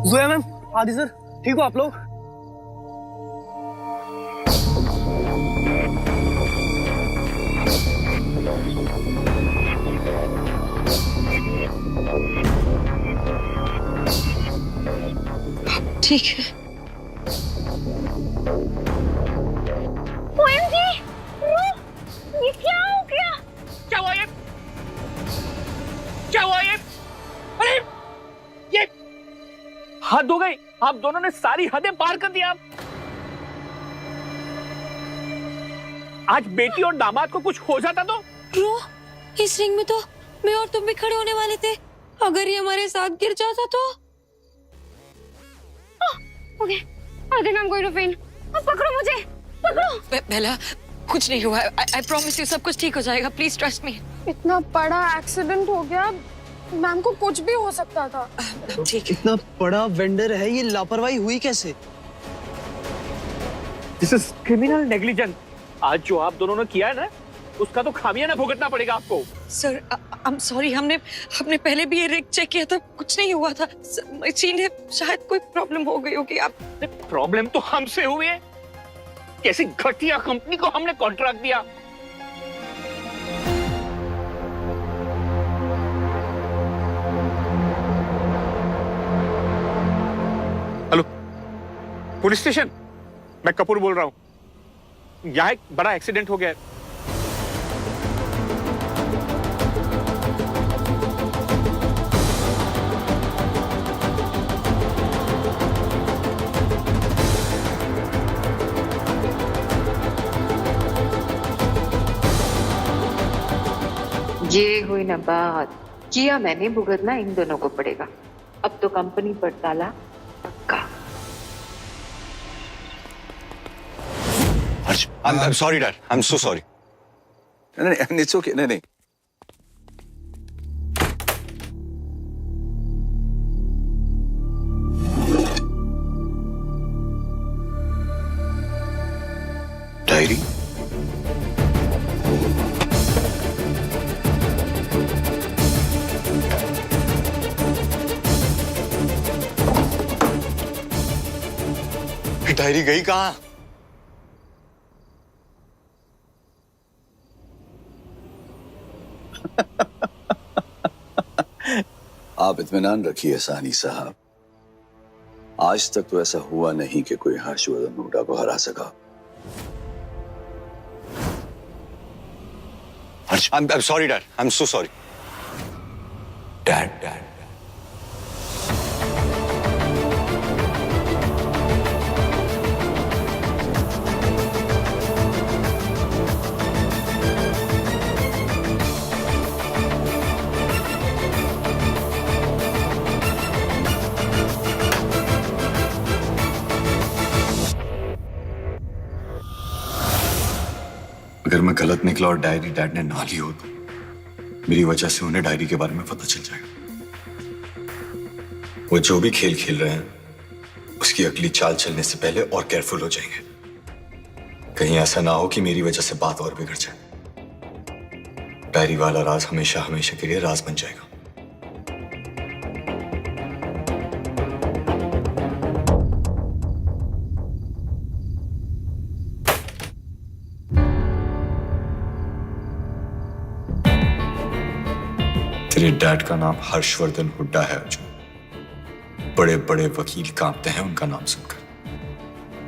Zoya ma'am, आदि sir, ठीक हो आप लोग? ठीक है। OMG! ये क्या हो गया? क्या हुआ ये? क्या हुआ ये? अरे ये हद हो गई। आप दोनों ने सारी हदें पार कर दिया। आज बेटी और दामाद को कुछ हो जाता तो? रो, इस रिंग में तो मैं और तुम भी खड़े होने वाले थे। अगर ये हमारे साथ गिर जाता तो? Okay, I think I'm going to faint. अब पकड़ो मुझे, पकड़ो। बेला, कुछ नहीं हुआ। I promise you सब कुछ ठीक हो जाएगा। Please trust me. इतना बड़ा एक्सीडेंट हो गया, मैम को कुछ भी हो सकता था। ठीक है। इतना बड़ा वेंडर है, ये लापरवाही हुई कैसे? This is criminal negligence. आज जो आप दोनों ने किया है ना, उसका तो खामियाजा भुगतना पड़ेगा आपको। Sir, I am sorry. हमने पहले भी ये रिग चेक किया था, कुछ नहीं हुआ था। इसीलिए शायद कोई प्रॉब्लम हो गई होगी। आप प्रॉब्लम तो हमसे हुई है। कैसी घटिया कंपनी को हमने कॉन्ट्रैक्ट दिया। Hello, police station. मैं कपूर बोल रहा हूं। यहाँ एक बड़ा एक्सीडेंट हो गया है। ये हुई ना बात। किया मैंने, भुगतना इन दोनों को पड़ेगा। अब तो कंपनी पर ताला पक्का। हर्ष, I'm sorry, Dad. I'm so sorry. नहीं, it's okay. नहीं। डायरी? डायरी गई कहाँ? आप इत्मीनान रखिए सानी साहब, आज तक तो ऐसा हुआ नहीं कि कोई हर्षवर्धन हुड्डा को हरा सका। हर्ष, I'm sorry, Dad. I'm so sorry. Dad. अगर मैं गलत निकला और डायरी डैड ने ना ली हो तो मेरी वजह से उन्हें डायरी के बारे में पता चल जाएगा। वो जो भी खेल खेल रहे हैं उसकी अगली चाल चलने से पहले और केयरफुल हो जाएंगे। कहीं ऐसा ना हो कि मेरी वजह से बात और बिगड़ जाए। डायरी वाला राज हमेशा हमेशा के लिए राज बन जाएगा। तेरे डैड का नाम हर्षवर्धन हुड्डा है अर्जुन। बड़े बड़े वकील कांपते हैं उनका नाम सुनकर।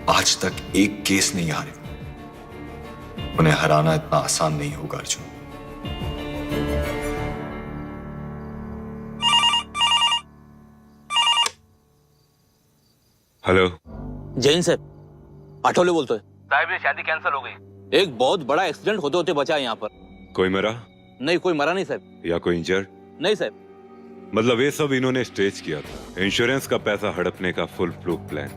आज तक एक केस नहीं हारे। उन्हें हराना इतना आसान नहीं होगा अर्जुन। हेलो, जैन साहब, आठवले बोलतोय। साहब, ये शादी कैंसिल हो गई। एक बहुत बड़ा एक्सीडेंट होते होते बचा है यहाँ पर। कोई मरा? नहीं, कोई मरा नहीं साहब। या कोई इंजर्ड? नहीं साहब। मतलब ये सब इन्होंने स्टेज किया था। इंश्योरेंस का पैसा हड़पने का फुल प्रूफ प्लान।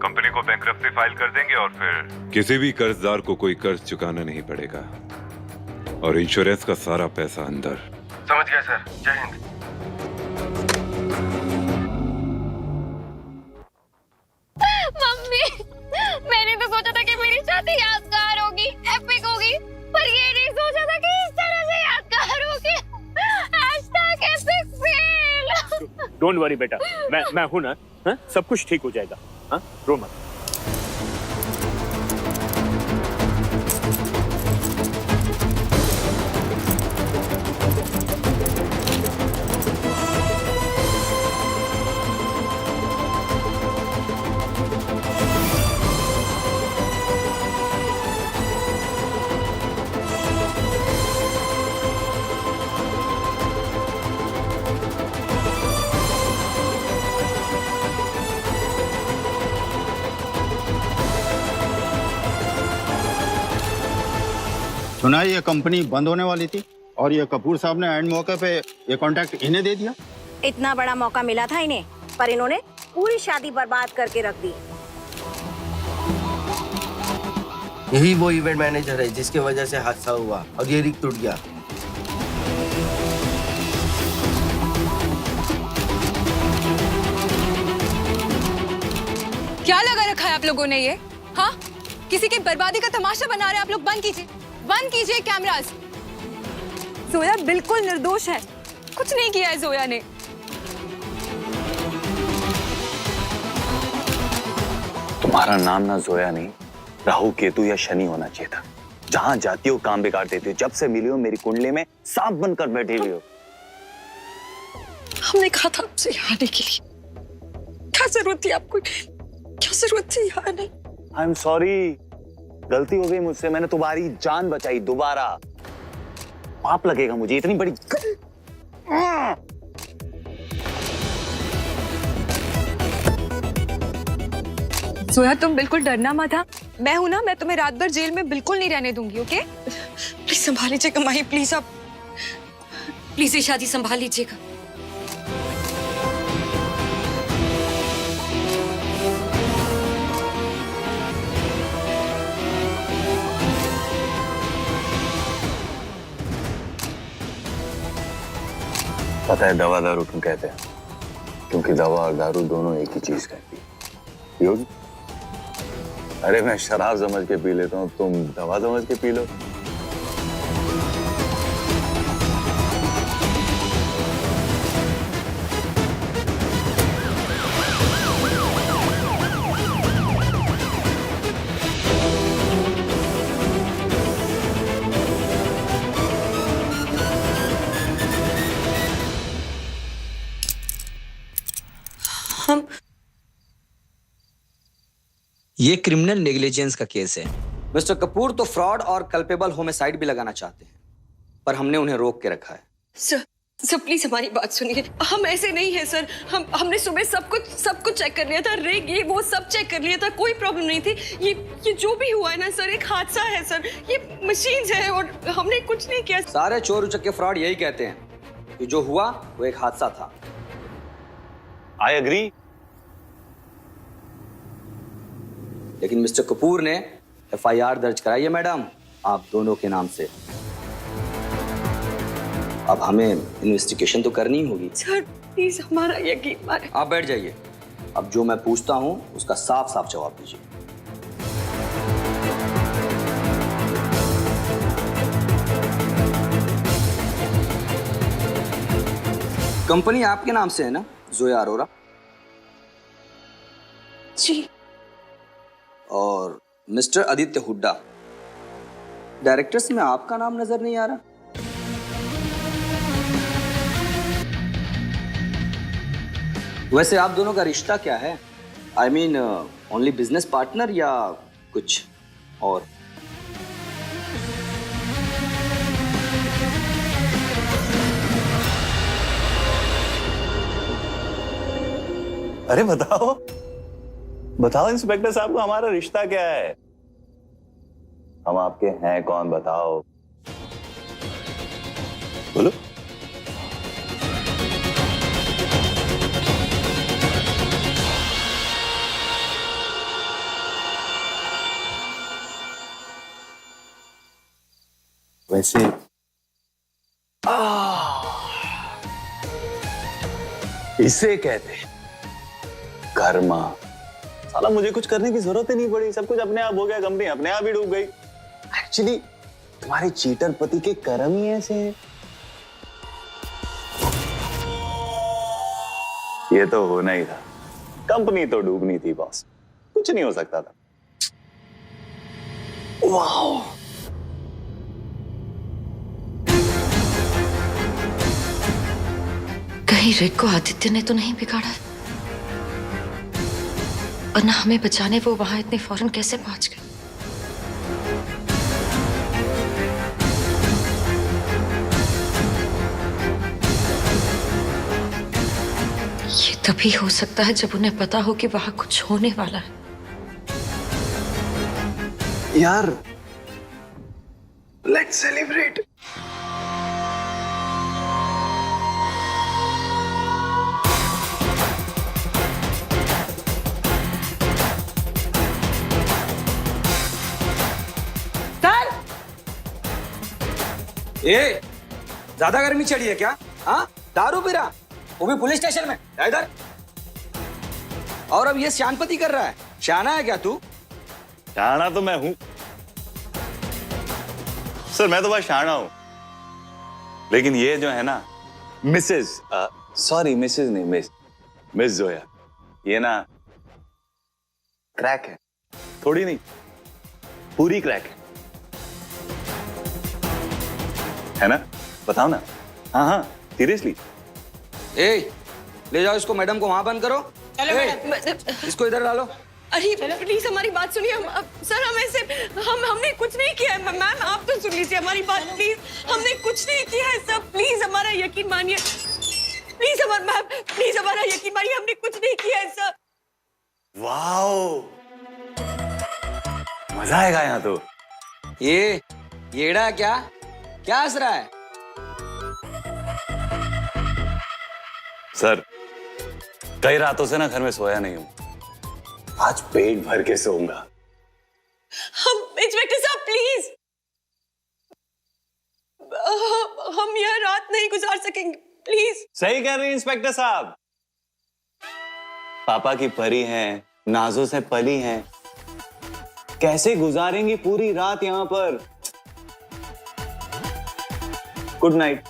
कंपनी को बैंकरप्सी फाइल कर देंगे और फिर किसी भी कर्जदार को कोई कर्ज चुकाना नहीं पड़ेगा और इंश्योरेंस का सारा पैसा अंदर। समझ गया सर, जय हिंद। मम्मी, मैंने तो सोचा था कि मेरी शादी यादगार होगी, एपिक होगी, पर ये नहीं सोचा था कि इस तरह से यादगार होगी। Epic fail. डोंट वरी बेटा, मैं हूं ना। हाँ? सब कुछ ठीक हो जाएगा। हाँ, रो मत। सुना ये कंपनी बंद होने वाली थी और ये कपूर साहब ने एंड मौके पे ये कॉन्ट्रैक्ट इन्हें दे दिया। इतना बड़ा मौका मिला था इन्हें, पर इन्होंने पूरी शादी बर्बाद करके रख दी। यही वो इवेंट मैनेजर है जिसकी वजह से हादसा हुआ और ये रिग टूट गया। क्या लगा रखा है आप लोगों ने ये? हाँ, किसी की बर्बादी का तमाशा बना रहे हैं आप लोग। बंद कीजिए कैमरास। जोया बिल्कुल निर्दोष है, कुछ नहीं किया है जोया ने। तुम्हारा नाम ना जोया नहीं, राहु केतु या शनि होना चाहिए था। जहां जाती हो काम बिगाड़ देती हो। जब से मिली हो मेरी कुंडली में सांप बनकर बैठी हुई हो। हमने कहा था आपसे यहाँ आने के लिए। क्या जरूरत थी आपको? क्या जरूरत थी यहाँ आने? आई एम सॉरी, गलती हो गई मुझसे। मैंने तुम्हारी जान बचाई दोबारा। पाप लगेगा मुझे इतनी बड़ी। जोया तुम बिल्कुल डरना मत। हाँ, मैं हूं ना, मैं तुम्हें रात भर जेल में बिल्कुल नहीं रहने दूंगी। ओके, प्लीज संभाल लीजिएगा माही, प्लीज आप प्लीज ये शादी संभाल लीजिएगा। पता है दवा दारू क्यों कहते हैं? क्योंकि दवा और दारू दोनों एक ही चीज कहती है। पियोगी? अरे मैं शराब समझ के पी लेता हूँ, तुम दवा समझ के पी लो। हम ये क्रिमिनल नेग्लिजेंस का केस है। मिस्टर कपूर तो फ्रॉड और कल्पेबल होमिसाइड भी लगाना चाहते हैं, पर हमने उन्हें रोक के रखा है। सर प्लीज हमारी बात सुनिए। हम ऐसे नहीं है सर। हमने सुबह सब कुछ चेक कर लिया था। रेग ये वो सब चेक कर लिया था, कोई प्रॉब्लम नहीं थी। ये जो भी हुआ है ना सर, एक हादसा है सर। ये मशीन्स है और हमने कुछ नहीं किया। सारे चोर उचक्के फ्रॉड यही कहते हैं कि जो हुआ वो एक हादसा था। I agree. लेकिन मिस्टर कपूर ने FIR दर्ज कराई है मैडम, आप दोनों के नाम से। अब हमें इन्वेस्टिगेशन तो करनी होगी। सर प्लीज हमारा यकीन माने। आप बैठ जाइए। अब जो मैं पूछता हूं उसका साफ साफ जवाब दीजिए। कंपनी आपके नाम से है ना, जोया अरोरा? जी। और मिस्टर आदित्य हुड्डा, डायरेक्टर्स में आपका नाम नजर नहीं आ रहा। वैसे आप दोनों का रिश्ता क्या है? I mean only business partner या कुछ और? अरे बताओ बताओ इंस्पेक्टर साहब को हमारा रिश्ता क्या है? हम आपके हैं कौन, बताओ। बोलो। वैसे इसे कहते हैं कर्मा। साला मुझे कुछ करने की जरूरत ही नहीं पड़ी, सब कुछ अपने आप हो गया, कंपनी अपने आप ही डूब गई। एक्चुअली तुम्हारे चीटर पति के कर्म ही ऐसे हैं। ये तो होना ही था, कंपनी तो डूबनी थी बॉस, कुछ नहीं हो सकता था। वाह, कहीं रिक को आदित्य ने तो नहीं बिगाड़ा, वरना हमें बचाने वो वहां इतने फौरन कैसे पहुंच गए? ये तभी हो सकता है जब उन्हें पता हो कि वहां कुछ होने वाला है। यार, लेट्स सेलिब्रेट। ए, ज्यादा गर्मी चढ़ी है क्या? हाँ, दारू पी रहा, वो भी पुलिस स्टेशन में। इधर। और अब ये श्यानपति कर रहा है। शाना है क्या तू? शाना तो मैं हूं सर, मैं तो बस शाना हूं, लेकिन ये जो है ना मिसेस, सॉरी मिसेस नहीं, मिस जोया, ये ना क्रैक है, थोड़ी नहीं पूरी क्रैक है ना? बताओ ना। हाँ हाँ, सीरियसली। ए, ले जाओ इसको, मैडम को वहां बंद करो। इसको इधर डालो। अरे प्लीज हमारी बात सुनिए। सर हम ऐसे हमने कुछ नहीं किया है। मैम आप तो सुन लीजिए हमारी बात प्लीज। हमने कुछ नहीं किया है सर, प्लीज हमारा यकीन मानिए। प्लीज हमारा यकीन मानिए, हमने कुछ नहीं किया है सर। वाओ, मजा आएगा यहाँ तो। येड़ा क्या हंस रहा है? सर, कई रातों से ना घर में सोया नहीं हूं, आज पेट भर के सोऊंगा। हम इंस्पेक्टर साहब प्लीज, हम यह रात नहीं गुजार सकेंगे प्लीज। सही कह रही हैं इंस्पेक्टर साहब, पापा की परी हैं, नाजों से पली हैं, कैसे गुजारेंगी पूरी रात यहाँ पर? Good night.